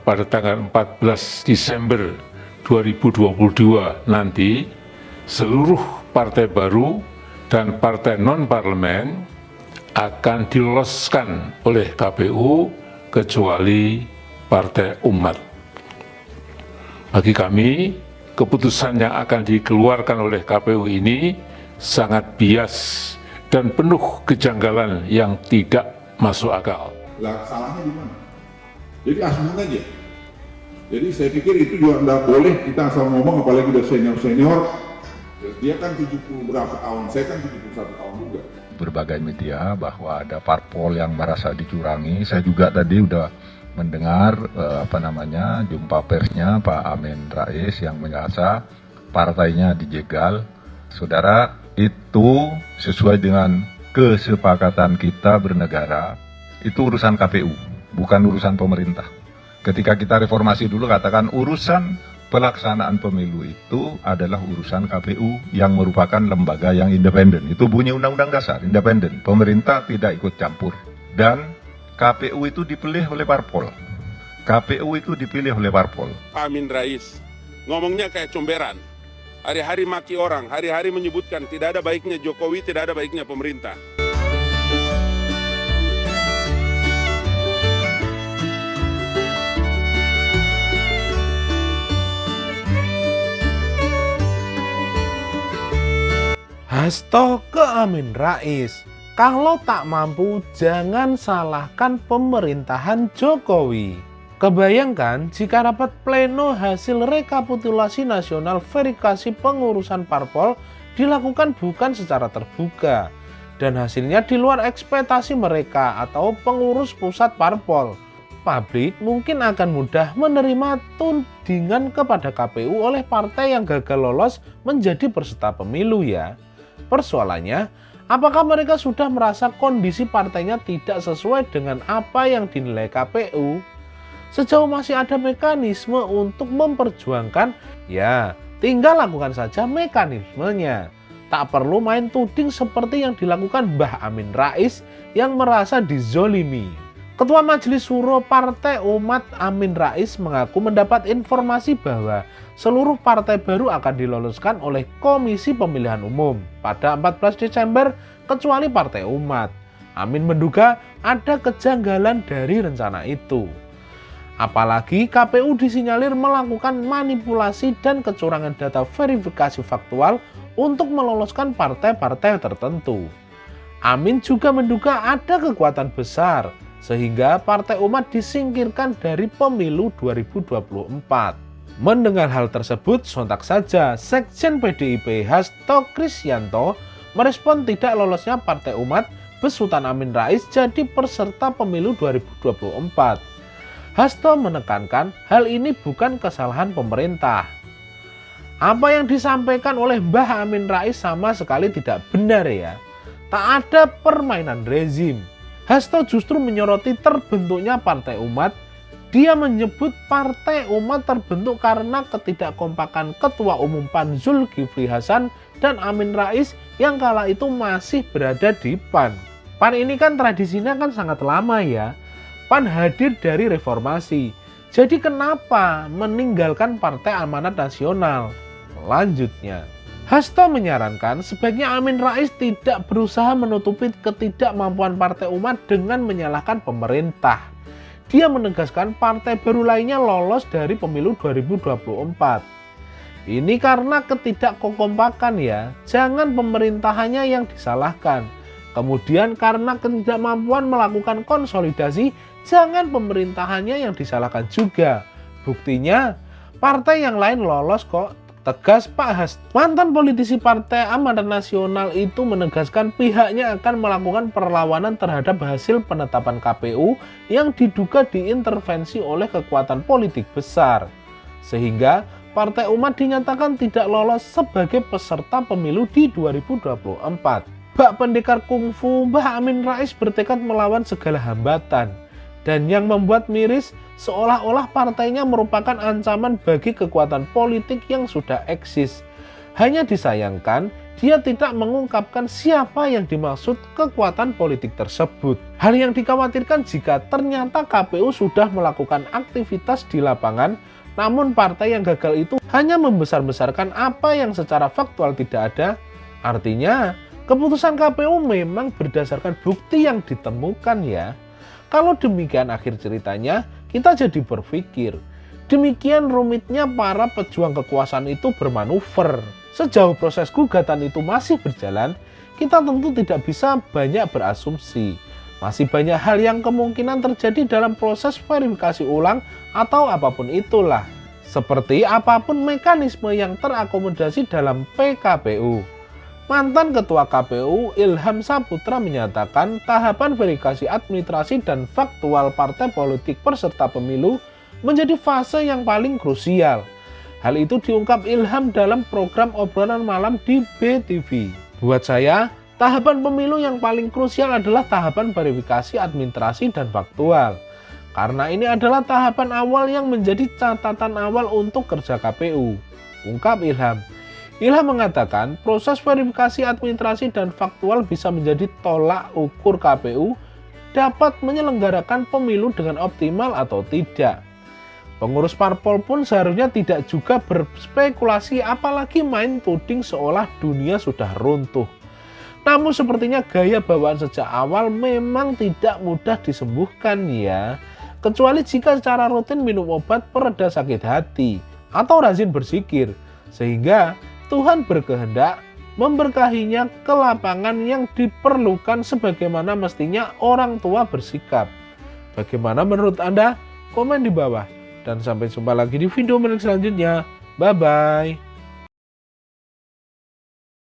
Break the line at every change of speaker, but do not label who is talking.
pada tanggal 14 Desember 2022 nanti, seluruh partai baru dan partai non-parlemen akan diloloskan oleh KPU kecuali Partai Umat. Bagi kami, keputusan yang akan dikeluarkan oleh KPU ini sangat bias dan penuh kejanggalan yang tidak masuk akal.
Lah salahnya di mana? Jadi asmun aja. Jadi saya pikir itu juga nggak boleh kita asal ngomong, apalagi udah senior-senior. Dia kan 70 berapa tahun, saya kan 71 tahun juga.
Berbagai media bahwa ada parpol yang merasa dicurangi. Saya juga tadi udah mendengar jumpa persnya Pak Amin Rais yang merasa partainya dijegal. Saudara, itu sesuai dengan kesepakatan kita bernegara, itu urusan KPU, bukan urusan pemerintah. Ketika kita reformasi dulu katakan urusan pelaksanaan pemilu itu adalah urusan KPU yang merupakan lembaga yang independen. Itu bunyi Undang-Undang Dasar, independen. Pemerintah tidak ikut campur. Dan KPU itu dipilih oleh parpol. KPU itu dipilih oleh parpol.
Amin Rais ngomongnya kayak comberan. Hari-hari maki orang, hari-hari menyebutkan tidak ada baiknya Jokowi, tidak ada baiknya pemerintah.
Hasto ke Amin Rais, kalau tak mampu jangan salahkan pemerintahan Jokowi. Kebayangkan jika rapat pleno hasil rekapitulasi nasional verifikasi pengurusan parpol dilakukan bukan secara terbuka dan hasilnya di luar ekspektasi mereka atau pengurus pusat parpol. Publik mungkin akan mudah menerima tudingan kepada KPU oleh partai yang gagal lolos menjadi peserta pemilu ya. Persoalannya, apakah mereka sudah merasa kondisi partainya tidak sesuai dengan apa yang dinilai KPU? Sejauh masih ada mekanisme untuk memperjuangkan, ya tinggal lakukan saja mekanismenya. Tak perlu main tuding seperti yang dilakukan Mbah Amin Rais yang merasa dizolimi. Ketua Majelis Syuro Partai Umat Amin Rais mengaku mendapat informasi bahwa seluruh partai baru akan diloloskan oleh Komisi Pemilihan Umum pada 14 Desember kecuali Partai Umat. Amin menduga ada kejanggalan dari rencana itu. Apalagi KPU disinyalir melakukan manipulasi dan kecurangan data verifikasi faktual untuk meloloskan partai-partai tertentu. Amin juga menduga ada kekuatan besar sehingga Partai Umat disingkirkan dari pemilu 2024. Mendengar hal tersebut, sontak saja Sekjen PDIP Hasto Kristianto merespon tidak lolosnya Partai Umat besutan Amin Rais jadi peserta pemilu 2024. Hasto menekankan hal ini bukan kesalahan pemerintah. Apa yang disampaikan oleh Mbah Amin Rais sama sekali tidak benar ya. Tak ada permainan rezim. Hasto justru menyoroti terbentuknya Partai Umat. Dia menyebut Partai Umat terbentuk karena ketidakkompakan Ketua Umum PAN Zulkifli Hasan dan Amin Rais yang kala itu masih berada di PAN. PAN ini kan tradisinya kan sangat lama ya. PAN hadir dari reformasi. Jadi kenapa meninggalkan Partai Amanat Nasional? Lanjutnya, Hasto menyarankan sebaiknya Amin Rais tidak berusaha menutupi ketidakmampuan Partai Umat dengan menyalahkan pemerintah. Dia menegaskan partai baru lainnya lolos dari pemilu 2024. Ini karena ketidakkompakan ya, jangan pemerintahannya yang disalahkan. Kemudian karena ketidakmampuan melakukan konsolidasi, jangan pemerintahannya yang disalahkan juga. Buktinya, partai yang lain lolos kok, tegas Pak Hasto. Mantan politisi Partai Amanat Nasional itu menegaskan pihaknya akan melakukan perlawanan terhadap hasil penetapan KPU yang diduga diintervensi oleh kekuatan politik besar. Sehingga Partai Umat dinyatakan tidak lolos sebagai peserta pemilu di 2024. Bak pendekar kungfu Mbah Amin Rais bertekad melawan segala hambatan. Dan yang membuat miris seolah-olah partainya merupakan ancaman bagi kekuatan politik yang sudah eksis. Hanya disayangkan dia tidak mengungkapkan siapa yang dimaksud kekuatan politik tersebut. Hal yang dikhawatirkan jika ternyata KPU sudah melakukan aktivitas di lapangan, namun partai yang gagal itu hanya membesar-besarkan apa yang secara faktual tidak ada. Artinya, keputusan KPU memang berdasarkan bukti yang ditemukan ya. Kalau demikian akhir ceritanya, kita jadi berpikir, demikian rumitnya para pejuang kekuasaan itu bermanuver. Sejauh proses gugatan itu masih berjalan, kita tentu tidak bisa banyak berasumsi. Masih banyak hal yang kemungkinan terjadi dalam proses verifikasi ulang atau apapun itulah. Seperti apapun mekanisme yang terakomodasi dalam PKPU. Mantan Ketua KPU Ilham Saputra menyatakan tahapan verifikasi administrasi dan faktual partai politik peserta pemilu menjadi fase yang paling krusial. Hal itu diungkap Ilham dalam program obrolan malam di BTV. Buat saya, tahapan pemilu yang paling krusial adalah tahapan verifikasi administrasi dan faktual. Karena ini adalah tahapan awal yang menjadi catatan awal untuk kerja KPU, ungkap Ilham. Ilham mengatakan proses verifikasi administrasi dan faktual bisa menjadi tolak ukur KPU dapat menyelenggarakan pemilu dengan optimal atau tidak. Pengurus parpol pun seharusnya tidak juga berspekulasi apalagi main tuding seolah dunia sudah runtuh. Namun sepertinya gaya bawaan sejak awal memang tidak mudah disembuhkan ya. Kecuali jika secara rutin minum obat pereda sakit hati atau rajin berzikir. Sehingga Tuhan berkehendak memberkahinya ke lapangan yang diperlukan sebagaimana mestinya orang tua bersikap. Bagaimana menurut Anda? Komen di bawah. Dan sampai jumpa lagi di video menarik selanjutnya. Bye-bye.